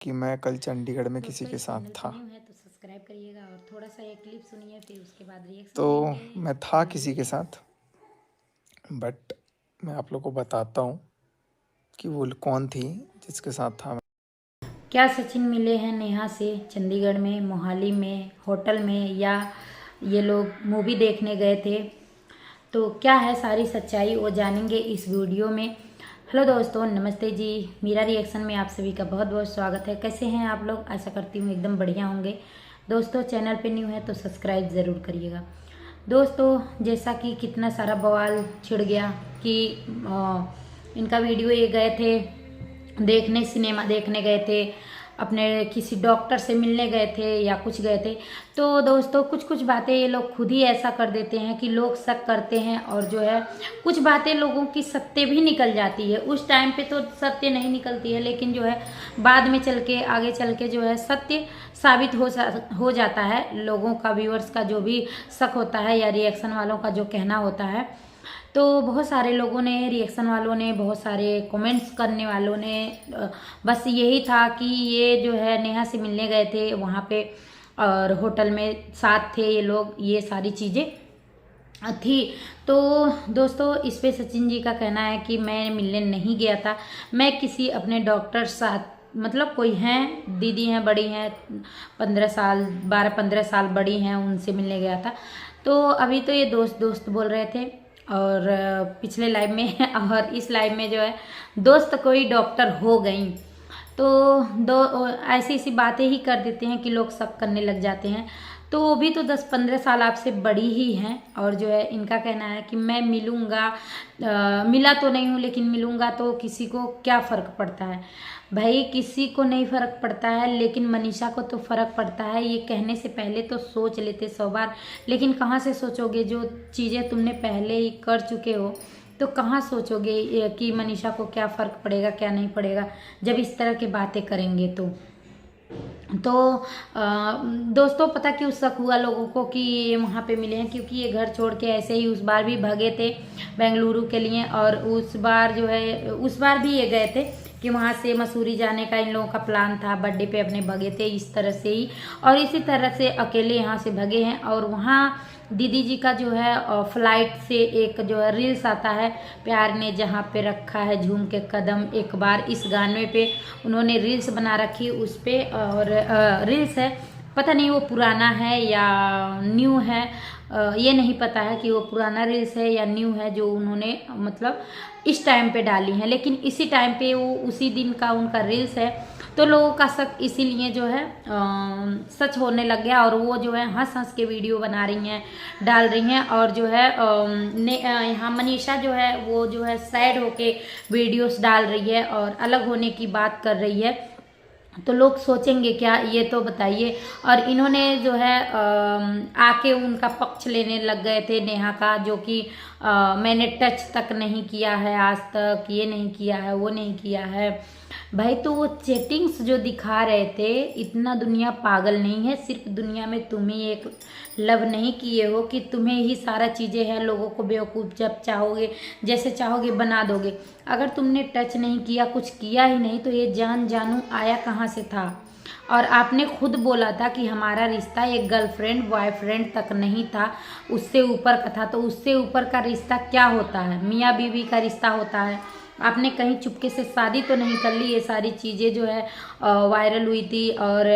कि मैं कल चंडीगढ़ में किसी दोस्तों के इस साथ चैनल पे था। न्यू है तो सब्सक्राइब करिएगा और थोड़ा सा ये क्लिप सुनिए, फिर उसके बाद रिएक्शन तो देंगे। मैं था किसी के चलिए। साथ, बट मैं आप लोग को बताता हूँ कि वो कौन थी जिसके साथ था। क्या सचिन मिले हैं नेहा से चंडीगढ़ में, मोहाली में, होटल में, या ये लोग मूवी देखने गए थे? तो क्या है सारी सच्चाई वो जानेंगे इस वीडियो में। हेलो दोस्तों, नमस्ते जी। मीरा रिएक्शन में आप सभी का बहुत बहुत स्वागत है। कैसे हैं आप लोग? आशा करती हूँ एकदम बढ़िया होंगे। दोस्तों चैनल पे न्यू है तो सब्सक्राइब ज़रूर करिएगा। दोस्तों जैसा कि कितना सारा बवाल छिड़ गया कि इनका वीडियो ये गए थे देखने, सिनेमा देखने गए थे, अपने किसी डॉक्टर से मिलने गए थे या कुछ गए थे। तो दोस्तों कुछ कुछ बातें ये लोग खुद ही ऐसा कर देते हैं कि लोग शक करते हैं, और जो है कुछ बातें लोगों की सत्य भी निकल जाती है। उस टाइम पे तो सत्य नहीं निकलती है, लेकिन जो है बाद में चल के, आगे चल के जो है सत्य साबित हो जाता है। लोगों का, व्यूअर्स का जो भी शक होता है या रिएक्शन वालों का जो कहना होता है, तो बहुत सारे लोगों ने, रिएक्शन वालों ने, बहुत सारे कमेंट्स करने वालों ने बस यही था कि ये जो है नेहा से मिलने गए थे वहाँ पे, और होटल में साथ थे ये लोग, ये सारी चीज़ें थी। तो दोस्तों इस पे सचिन जी का कहना है कि मैं मिलने नहीं गया था, मैं किसी अपने डॉक्टर साथ, मतलब कोई हैं, दीदी हैं, बड़ी हैं, 15 साल, 12-15 साल बड़ी हैं, उनसे मिलने गया था। तो अभी तो ये दोस्त दोस्त बोल रहे थे, और पिछले लाइव में और इस लाइव में जो है दोस्त कोई डॉक्टर हो गई। तो दो ऐसी ऐसी बातें ही कर देते हैं कि लोग शक करने लग जाते हैं। तो वो भी तो 10-15 साल आपसे बड़ी ही हैं, और जो है इनका कहना है कि मैं मिलूँगा, मिला तो नहीं हूँ लेकिन मिलूँगा, तो किसी को क्या फ़र्क पड़ता है भाई? किसी को नहीं फ़र्क पड़ता है, लेकिन मनीषा को तो फ़र्क पड़ता है। ये कहने से पहले तो सोच लेते 100 बार, लेकिन कहाँ से सोचोगे? जो चीज़ें तुमने पहले ही कर चुके हो तो कहाँ सोचोगे कि मनीषा को क्या फ़र्क पड़ेगा, क्या नहीं पड़ेगा, जब इस तरह की बातें करेंगे तो दोस्तों पता क्यों शक हुआ लोगों को कि ये वहाँ पे मिले हैं? क्योंकि ये घर छोड़ के ऐसे ही उस बार भी भगे थे बेंगलुरु के लिए, और उस बार जो है, उस बार भी ये गए थे कि वहाँ से मसूरी जाने का इन लोगों का प्लान था, बर्थडे पे अपने भगे थे इस तरह से ही, और इसी तरह से अकेले यहाँ से भगे हैं। और वहाँ दीदी जी का जो है फ्लाइट से एक जो है रील्स आता है, प्यार ने जहाँ पे रखा है झूम के कदम, एक बार इस गाने पे उन्होंने रील्स बना रखी उस पे, और रील्स है, पता नहीं वो पुराना है या न्यू है, ये नहीं पता है कि वो पुराना रील्स है या न्यू है जो उन्होंने मतलब इस टाइम पे डाली है, लेकिन इसी टाइम पे वो उसी दिन का उनका रील्स है। तो लोगों का शक इसीलिए जो है सच होने लग गया, और वो जो है हंस हंस के वीडियो बना रही हैं, डाल रही हैं, और जो है यहाँ मनीषा जो है वो जो है सैड होके वीडियोस डाल रही है और अलग होने की बात कर रही है। तो लोग सोचेंगे क्या, ये तो बताइए। और इन्होंने जो है आके उनका पक्ष लेने लग गए थे नेहा का, जो कि मैंने टच तक नहीं किया है आज तक, ये नहीं किया है, वो नहीं किया है। भाई तो वो चैटिंग्स जो दिखा रहे थे, इतना दुनिया पागल नहीं है। सिर्फ दुनिया में तुम ही एक लव नहीं किए हो कि तुम्हें ही सारा चीज़ें हैं, लोगों को बेवकूफ़ जब चाहोगे, जैसे चाहोगे बना दोगे। अगर तुमने टच नहीं किया, कुछ किया ही नहीं, तो ये जान जानू आया कहाँ से था? और आपने खुद बोला था कि हमारा रिश्ता एक गर्लफ्रेंड बॉयफ्रेंड तक नहीं था, उससे ऊपर का था। तो उससे ऊपर का रिश्ता क्या होता है? मियाँ बीवी का रिश्ता होता है। आपने कहीं चुपके से शादी तो नहीं कर ली? ये सारी चीज़ें जो है वायरल हुई थी, और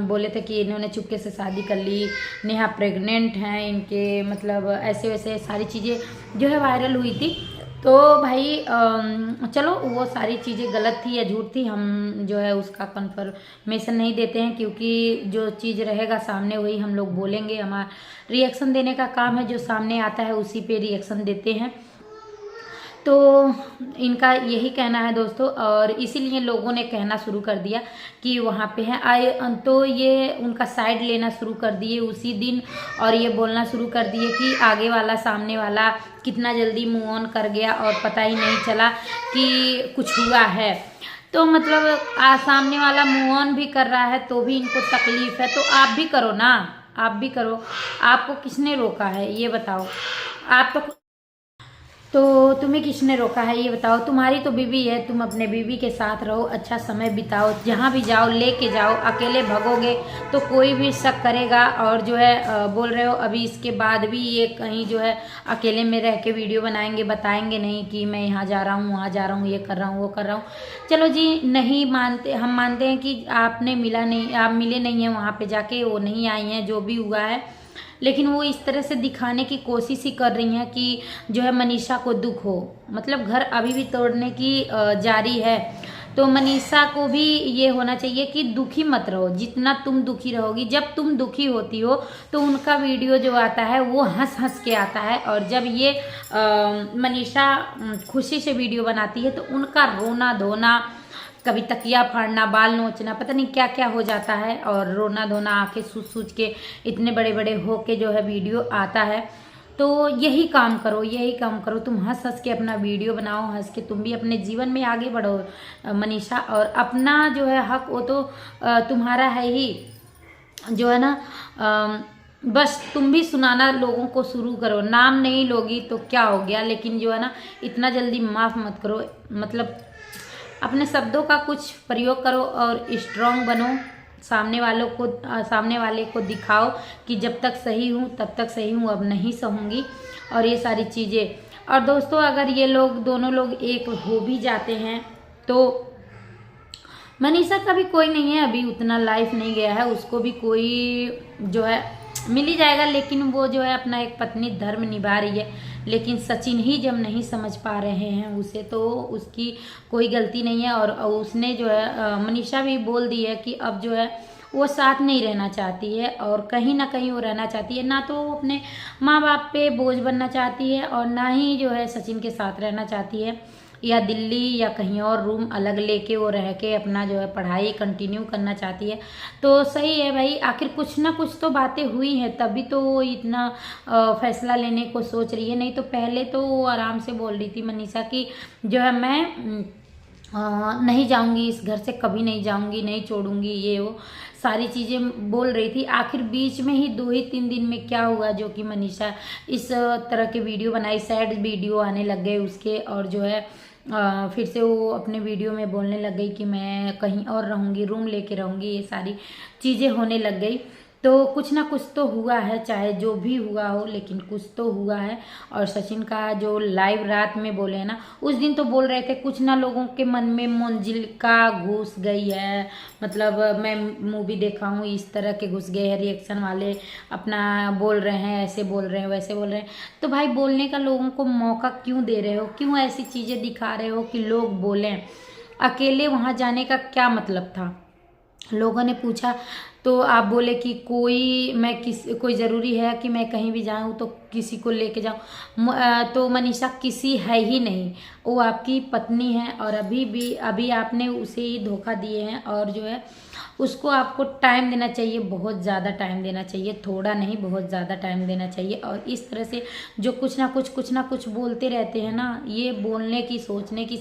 बोले थे कि इन्होंने चुपके से शादी कर ली, नेहा प्रेग्नेंट हैं इनके, मतलब ऐसे वैसे सारी चीज़ें जो है वायरल हुई थी। तो भाई चलो वो सारी चीज़ें गलत थी या झूठ थी, हम जो है उसका कंफर्मेशन नहीं देते हैं, क्योंकि जो चीज़ रहेगा सामने वही हम लोग बोलेंगे। हमारा रिएक्शन देने का काम है, जो सामने आता है उसी पे रिएक्शन देते हैं। तो इनका यही कहना है दोस्तों, और इसीलिए लोगों ने कहना शुरू कर दिया कि वहाँ पे हैं आए, तो ये उनका साइड लेना शुरू कर दिए उसी दिन, और ये बोलना शुरू कर दिए कि आगे वाला, सामने वाला कितना जल्दी मूव ऑन कर गया और पता ही नहीं चला कि कुछ हुआ है। तो मतलब सामने वाला मूव ऑन भी कर रहा है तो भी इनको तकलीफ है, तो आप भी करो ना, आप भी करो। आपको किसने रोका है ये बताओ? आप तो तो तुम्हें किसने रोका है ये बताओ। तुम्हारी तो बीवी है, तुम अपने बीवी के साथ रहो, अच्छा समय बिताओ, जहाँ भी जाओ लेके जाओ। अकेले भगोगे तो कोई भी शक करेगा। और जो है बोल रहे हो अभी इसके बाद भी ये कहीं जो है अकेले में रह के वीडियो बनाएंगे, बताएंगे नहीं कि मैं यहाँ जा रहा हूँ, वहाँ जा रहा हूँ, ये कर रहा हूँ, वो कर रहा हूँ। चलो जी, नहीं मानते, हम मानते हैं कि आपने मिला नहीं, आप मिले नहीं हैं वहाँ पे जाके, वो नहीं आई हैं, जो भी हुआ है। लेकिन वो इस तरह से दिखाने की कोशिश ही कर रही हैं कि जो है मनीषा को दुख हो, मतलब घर अभी भी तोड़ने की जारी है। तो मनीषा को भी ये होना चाहिए कि दुखी मत रहो, जितना तुम दुखी रहोगी। जब तुम दुखी होती हो तो उनका वीडियो जो आता है वो हंस हंस के आता है, और जब ये मनीषा खुशी से वीडियो बनाती है तो उनका रोना धोना, कभी तकिया फाड़ना, बाल नोचना, पता नहीं क्या क्या हो जाता है, और रोना धोना, आंखें सूज सूज के इतने बड़े बड़े हो के जो है वीडियो आता है। तो यही काम करो, यही काम करो, तुम हंस हंस के अपना वीडियो बनाओ, हंस के तुम भी अपने जीवन में आगे बढ़ो मनीषा। और अपना जो है हक वो तो तुम्हारा है ही, जो है ना। बस तुम भी सुनाना लोगों को शुरू करो। नाम नहीं लोगी तो क्या हो गया, लेकिन जो है ना इतना जल्दी माफ़ मत करो। मतलब अपने शब्दों का कुछ प्रयोग करो और स्ट्रांग बनो। सामने वाले को दिखाओ कि जब तक सही हूँ तब तक सही हूँ, अब नहीं सहूँगी, और ये सारी चीज़ें। और दोस्तों अगर ये लोग दोनों लोग एक हो भी जाते हैं तो मनीषा का भी कोई नहीं है, अभी उतना लाइफ नहीं गया है, उसको भी कोई जो है मिल ही जाएगा। लेकिन वो जो है अपना एक पत्नी धर्म निभा रही है। लेकिन सचिन ही जब नहीं समझ पा रहे हैं उसे, तो उसकी कोई गलती नहीं है। और उसने जो है मनीषा भी बोल दी है कि अब जो है वो साथ नहीं रहना चाहती है, और कहीं ना कहीं वो रहना चाहती है। ना तो वो अपने माँ बाप पे बोझ बनना चाहती है, और ना ही जो है सचिन के साथ रहना चाहती है, या दिल्ली या कहीं और रूम अलग लेके वो रह के अपना जो है पढ़ाई कंटिन्यू करना चाहती है। तो सही है भाई, आखिर कुछ ना कुछ तो बातें हुई हैं, तभी तो वो इतना फैसला लेने को सोच रही है। नहीं तो पहले तो वो आराम से बोल रही थी मनीषा की जो है मैं नहीं जाऊंगी इस घर से, कभी नहीं जाऊंगी, नहीं छोड़ूंगी, ये वो सारी चीज़ें बोल रही थी। आखिर बीच में ही 2 ही 3 दिन में क्या हुआ जो कि मनीषा इस तरह के वीडियो बनाई, सैड वीडियो आने लग गए उसके, और जो है फिर से वो अपने वीडियो में बोलने लग गई कि मैं कहीं और रहूँगी, रूम लेके रहूँगी, ये सारी चीज़ें होने लग गई। तो कुछ ना कुछ तो हुआ है, चाहे जो भी हुआ हो, लेकिन कुछ तो हुआ है। और सचिन का जो लाइव रात में बोले हैं ना, उस दिन तो बोल रहे थे कुछ ना लोगों के मन में मंजिल का घुस गई है, मतलब मैं मूवी देखा हूँ इस तरह के घुस गए हैं, रिएक्शन वाले अपना बोल रहे हैं, ऐसे बोल रहे हैं, वैसे बोल रहे हैं। तो भाई बोलने का लोगों को मौका क्यों दे रहे हो, क्यों ऐसी चीज़ें दिखा रहे हो कि लोग बोलें। अकेले वहाँ जाने का क्या मतलब था। लोगों ने पूछा तो आप बोले कि कोई ज़रूरी है कि मैं कहीं भी जाऊँ तो किसी को लेके जाऊँ। तो मनीषा किसी है ही नहीं, वो आपकी पत्नी है, और अभी आपने उसे ही धोखा दिए हैं। और जो है उसको आपको टाइम देना चाहिए, बहुत ज़्यादा टाइम देना चाहिए, थोड़ा नहीं बहुत ज़्यादा टाइम देना चाहिए। और इस तरह से जो कुछ ना कुछ बोलते रहते हैं ना, ये बोलने की सोचने की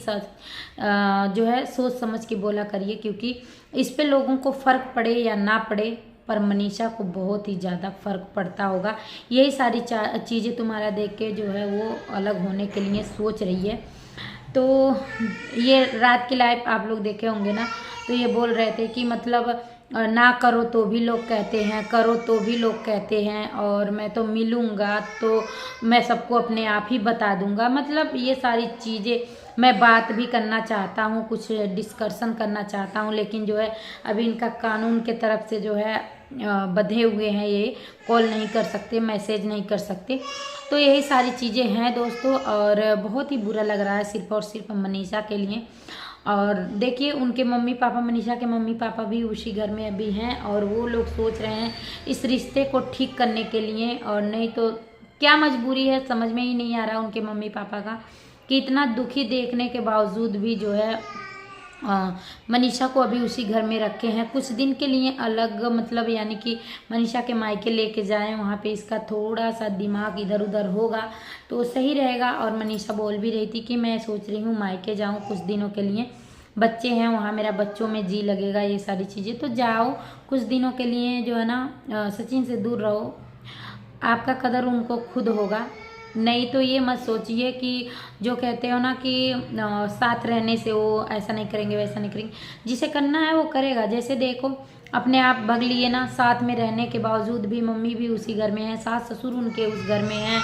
जो है सोच समझ के बोला करिए, क्योंकि इस पे लोगों को फ़र्क पड़े या ना पड़े, पर मनीषा को बहुत ही ज़्यादा फ़र्क पड़ता होगा। यही सारी चीज़ें तुम्हारा देख के जो है वो अलग होने के लिए सोच रही है। तो ये रात की लाइव आप लोग देखे होंगे ना, तो ये बोल रहे थे कि मतलब ना करो तो भी लोग कहते हैं, करो तो भी लोग कहते हैं, और मैं तो मिलूँगा तो मैं सबको अपने आप ही बता दूँगा। मतलब ये सारी चीज़ें, मैं बात भी करना चाहता हूँ, कुछ डिस्कशन करना चाहता हूँ, लेकिन जो है अभी इनका कानून के तरफ से जो है बंधे हुए हैं, ये कॉल नहीं कर सकते, मैसेज नहीं कर सकते। तो यही सारी चीज़ें हैं दोस्तों, और बहुत ही बुरा लग रहा है सिर्फ और सिर्फ मनीषा के लिए। और देखिए उनके मम्मी पापा, मनीषा के मम्मी पापा भी उसी घर में अभी हैं, और वो लोग सोच रहे हैं इस रिश्ते को ठीक करने के लिए। और नहीं तो क्या मजबूरी है, समझ में ही नहीं आ रहा उनके मम्मी पापा का, कि इतना दुखी देखने के बावजूद भी जो है मनीषा को अभी उसी घर में रखे हैं कुछ दिन के लिए अलग, मतलब यानी कि मनीषा के मायके लेके जाएं, वहाँ पे इसका थोड़ा सा दिमाग इधर उधर होगा तो सही रहेगा। और मनीषा बोल भी रही थी कि मैं सोच रही हूँ मायके जाऊँ कुछ दिनों के लिए, बच्चे हैं वहाँ, मेरा बच्चों में जी लगेगा, ये सारी चीज़ें। तो जाओ कुछ दिनों के लिए, जो है ना सचिन से दूर रहो, आपका कदर उनको खुद होगा। नहीं तो ये मत सोचिए कि जो कहते हो ना कि साथ रहने से वो ऐसा नहीं करेंगे वैसा नहीं करेंगे, जिसे करना है वो करेगा। जैसे देखो अपने आप भग लिए ना, साथ में रहने के बावजूद भी मम्मी भी उसी घर में है, सास ससुर उनके उस घर में हैं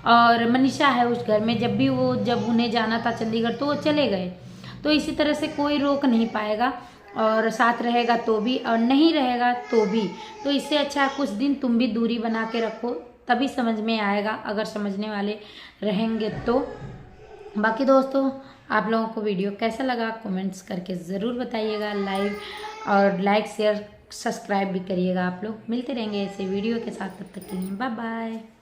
और मनीषा है उस घर में। जब उन्हें जाना था चंडीगढ़ तो वो चले गए। तो इसी तरह से कोई रोक नहीं पाएगा, और साथ रहेगा तो भी और नहीं रहेगा तो भी। तो इससे अच्छा कुछ दिन तुम भी दूरी बना के रखो, तभी समझ में आएगा, अगर समझने वाले रहेंगे तो। बाकी दोस्तों आप लोगों को वीडियो कैसा लगा कमेंट्स करके ज़रूर बताइएगा। लाइक शेयर सब्सक्राइब भी करिएगा आप लोग। मिलते रहेंगे ऐसे वीडियो के साथ, तब तक के लिए बाय बाय।